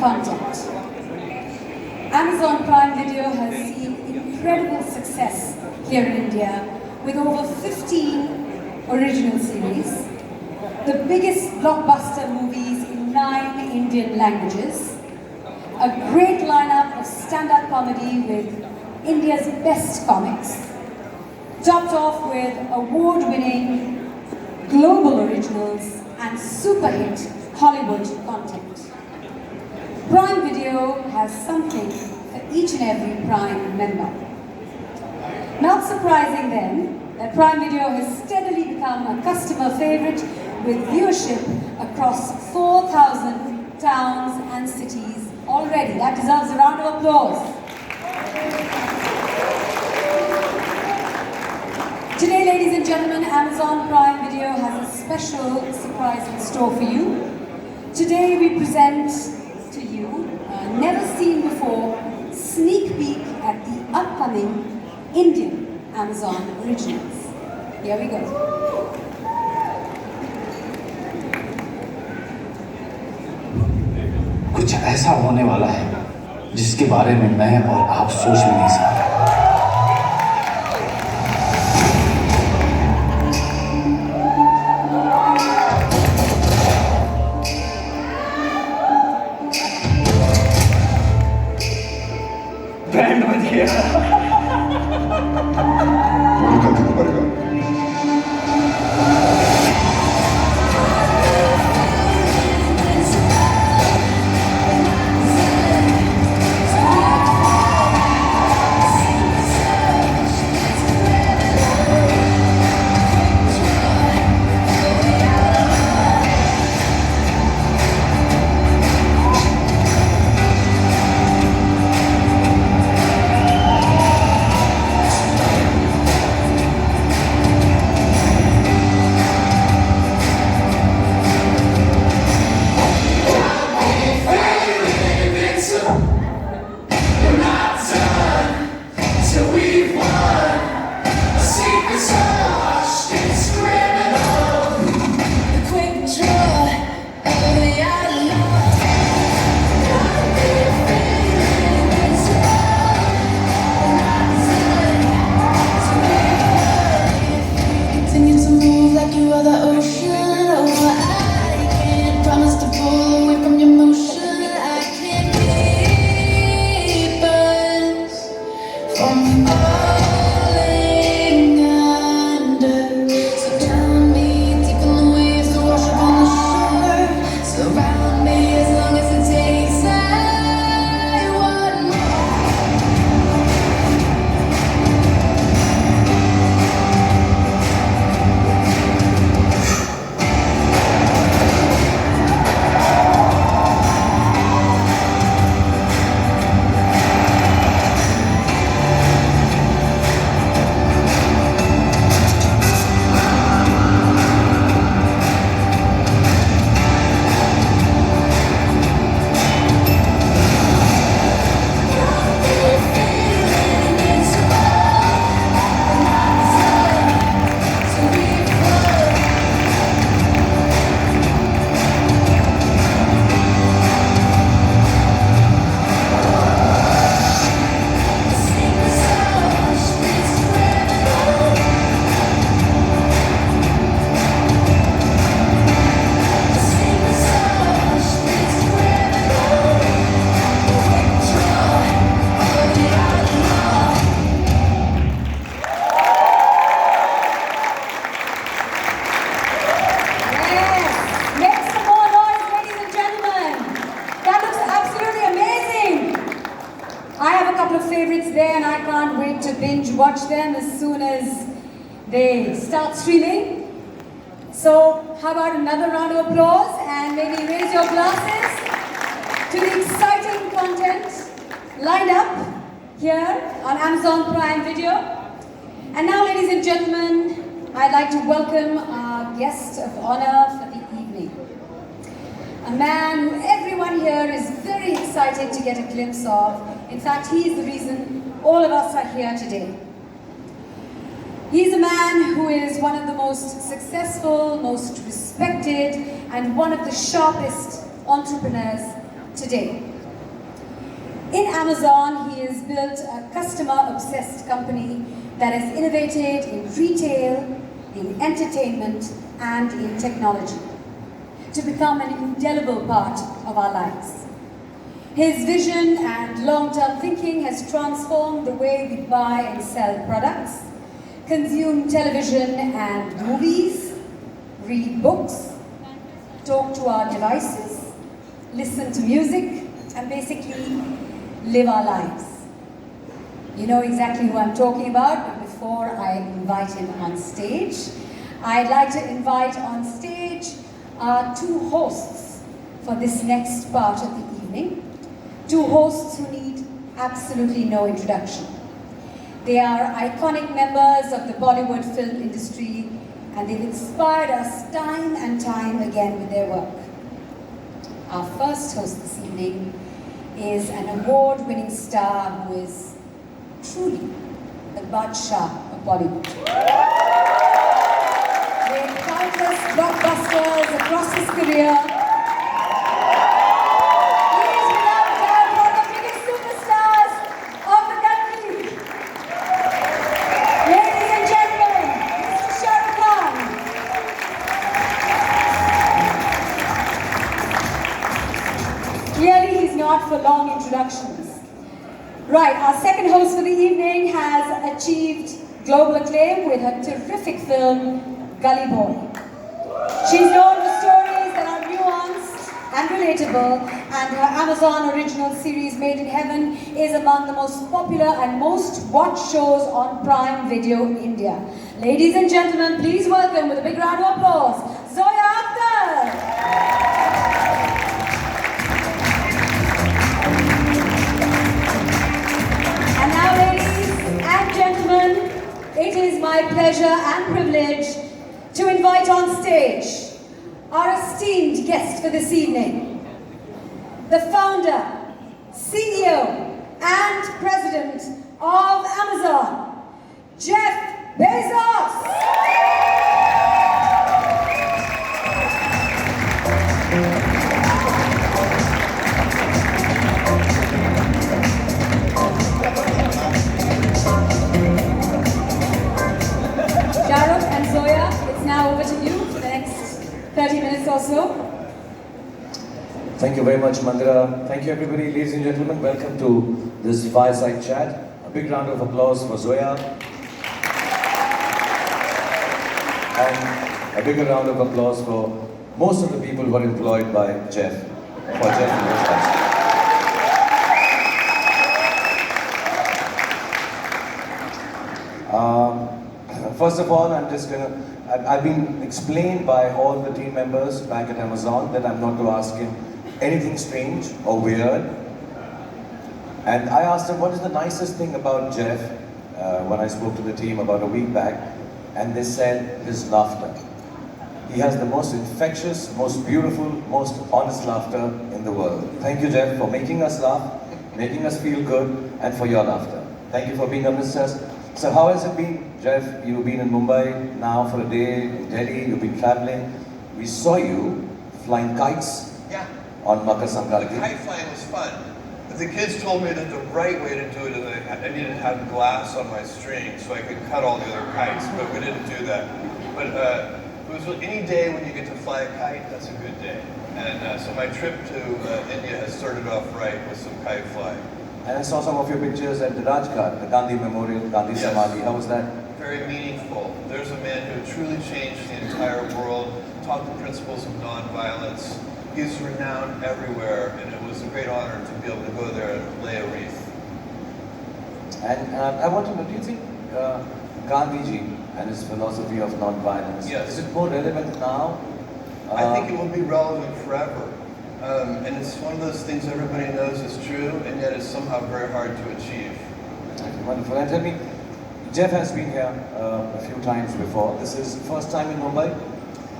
content. Amazon Prime Video has seen incredible success here in India with over 15 original series, the biggest blockbuster movies in 9 Indian languages, a great lineup of stand-up comedy with India's best comics, topped off with award-winning global originals and super hit Hollywood content. Prime Video has something for each and every Prime member. Not surprising then that Prime Video has steadily become a customer favorite with viewership across 4,000 towns and cities already. That deserves a round of applause. Today, ladies and gentlemen, Amazon Prime Video has a special surprise in store for you. Today we present to you a never seen before sneak peek at the upcoming Indian Amazon originals. Here we go. कुछ ऐसा होने वाला है जिसके बारे में मैं और आप सोच भी नहीं सकते। बैंड बज गया। There, and I can't wait to binge watch them as soon as they start streaming. So how about another round of applause and maybe raise your glasses to the exciting content lined up here on Amazon Prime Video. And now, ladies and gentlemen, I'd like to welcome our guest of honor for the evening. A man who everyone here is very excited to get a glimpse of. In fact, he is the reason all of us are here today. He's a man who is one of the most successful, most respected, and one of the sharpest entrepreneurs today. In Amazon, he has built a customer-obsessed company that has innovated in retail, in entertainment, and in technology to become an indelible part of our lives. His vision and long-term thinking has transformed the way we buy and sell products, consume television and movies, read books, talk to our devices, listen to music, and basically live our lives. You know exactly who I'm talking about, but before I invite him on stage, I'd like to invite on stage our two hosts for this next part of the evening. Two hosts who need absolutely no introduction. They are iconic members of the Bollywood film industry, and they've inspired us time and time again with their work. Our first host this evening is an award-winning star who is truly the Badshah of Bollywood. With countless blockbusters across his career, he is without doubt one of the biggest superstars of the country. Ladies and gentlemen, Mr. Shahrukh Khan. Clearly, he's not for long introductions. Right, our second host for the evening has achieved global acclaim with her terrific film, Gully Boy. She's known for stories that are nuanced and relatable, and her Amazon original series, Made in Heaven, is among the most popular and most watched shows on Prime Video India. Ladies and gentlemen, please welcome with a big round of applause, Zoya Akhtar. And now, ladies and gentlemen, it is my pleasure and privilege to invite on stage our esteemed guest for this evening, the founder, CEO, and president of Amazon, Jeff Bezos. Shahrukh and Zoya, it's now over to you for the next 30 minutes or so. Thank you very much, Mandira. Thank you, everybody. Ladies and gentlemen, welcome to this fireside chat. A big round of applause for Zoya. And a bigger round of applause for most of the people who are employed by Jeff, for Jeff in this house. First of all, I've been explained by all the team members back at Amazon that I'm not to ask him anything strange or weird. And I asked him, what is the nicest thing about Jeff when I spoke to the team about a week back, and they said his laughter. He has the most infectious, most beautiful, most honest laughter in the world. Thank you, Jeff, for making us laugh, making us feel good, and for your laughter. Thank you for being amidst us. So how has it been, Jeff? You've been in Mumbai now for a day, in Delhi, you've been traveling. We saw you flying kites on Makar Sankranti. Kite flying was fun. The kids told me that the right way to do it is I needed to have glass on my string so I could cut all the other kites, but we didn't do that. But it was any day when you get to fly a kite, that's a good day. And so my trip to India has started off right with some kite flying. And I saw some of your pictures at the Rajghat, the Gandhi Memorial, Gandhi Samadhi. How was that? Very meaningful. There's a man who truly changed the entire world, taught the principles of nonviolence. He's renowned everywhere, and it was a great honor to be able to go there and lay a wreath. And I want to know, do you think Gandhiji and his philosophy of nonviolence, is it more relevant now? I think it will be relevant forever. And it's one of those things everybody knows is true, and yet it's somehow very hard to achieve. Wonderful. And tell me, Jeff has been here a few times before. This is first time in Mumbai?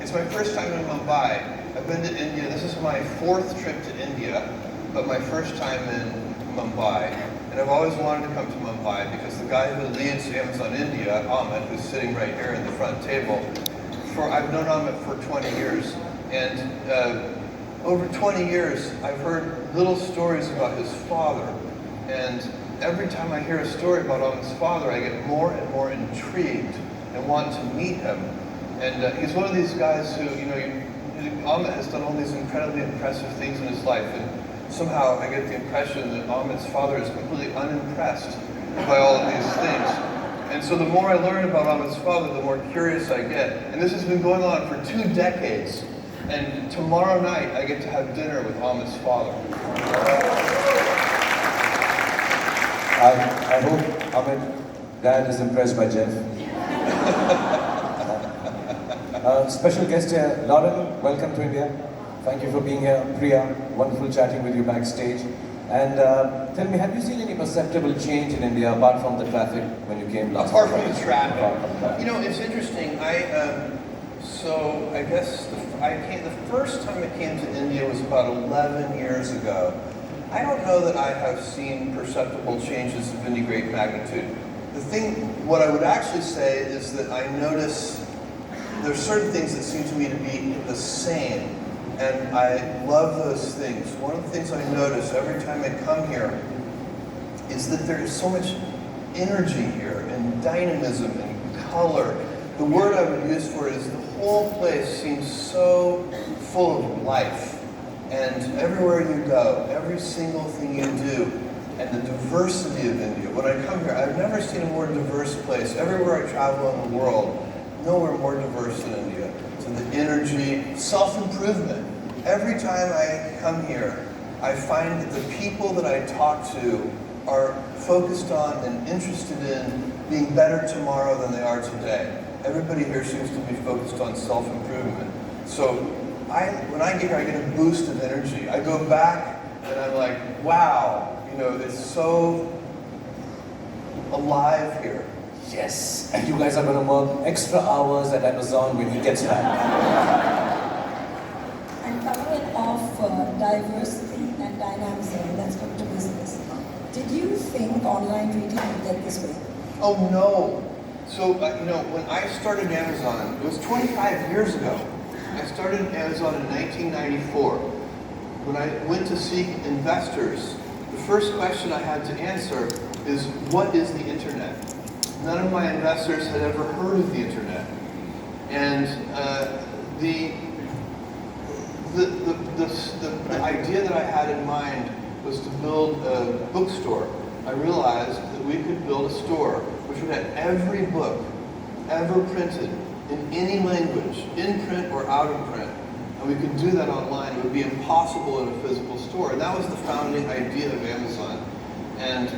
It's my first time in Mumbai. I've been to India. This is my fourth trip to India, but my first time in Mumbai. And I've always wanted to come to Mumbai because the guy who leads Amazon India, Amit, who's sitting right here in the front table, I've known Amit for 20 years. And over 20 years, I've heard little stories about his father, and every time I hear a story about Amit's father, I get more and more intrigued and want to meet him. And he's one of these guys who, Amit has done all these incredibly impressive things in his life, and somehow I get the impression that Amit's father is completely unimpressed by all of these things. And so the more I learn about Amit's father, the more curious I get. And this has been going on for 2 decades. And tomorrow night, I get to have dinner with Amit's father. I hope Amit, Dad is impressed by Jeff. Special guest here, Lauren, welcome to India. Thank you for being here. Priya, wonderful chatting with you backstage. And tell me, have you seen any perceptible change in India apart from the traffic when you came last Apart time? from the traffic. It's interesting. So I guess the first time I came to India was about 11 years ago. I don't know that I have seen perceptible changes of any great magnitude. What I would actually say is that I notice there's certain things that seem to me to be the same, and I love those things. One of the things I notice every time I come here is that there is so much energy here, and dynamism, and color. The word I would use for it is the whole place seems so full of life. And everywhere you go, every single thing you do, and the diversity of India. When I come here, I've never seen a more diverse place. Everywhere I travel in the world, nowhere more diverse than India. So the energy, self-improvement. Every time I come here, I find that the people that I talk to are focused on and interested in being better tomorrow than they are today. Everybody here seems to be focused on self-improvement. So when I get here, I get a boost of energy. I go back and I'm like, wow, it's so alive here. Yes, and you guys are going to work extra hours at Amazon when he gets back. And coming off diversity and dynamism, let's come to business. Did you think online retail would get this way? Oh no. So, when I started Amazon, it was 25 years ago. I started Amazon in 1994. When I went to seek investors, the first question I had to answer is, what is the internet? None of my investors had ever heard of the internet. And the idea that I had in mind was to build a bookstore. I realized that we could build a store which would have every book ever printed in any language, in print or out of print. And we could do that online. It would be impossible in a physical store. And that was the founding idea of Amazon.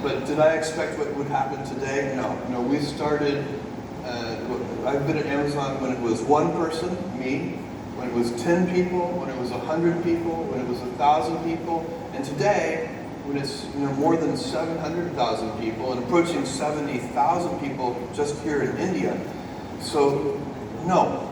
But did I expect what would happen today? No. We started, I've been at Amazon when it was 1 person, me, when it was 10 people, when it was 100 people, when it was 1,000 people, and today, when it's more than 700,000 people and approaching 70,000 people just here in India. So, no.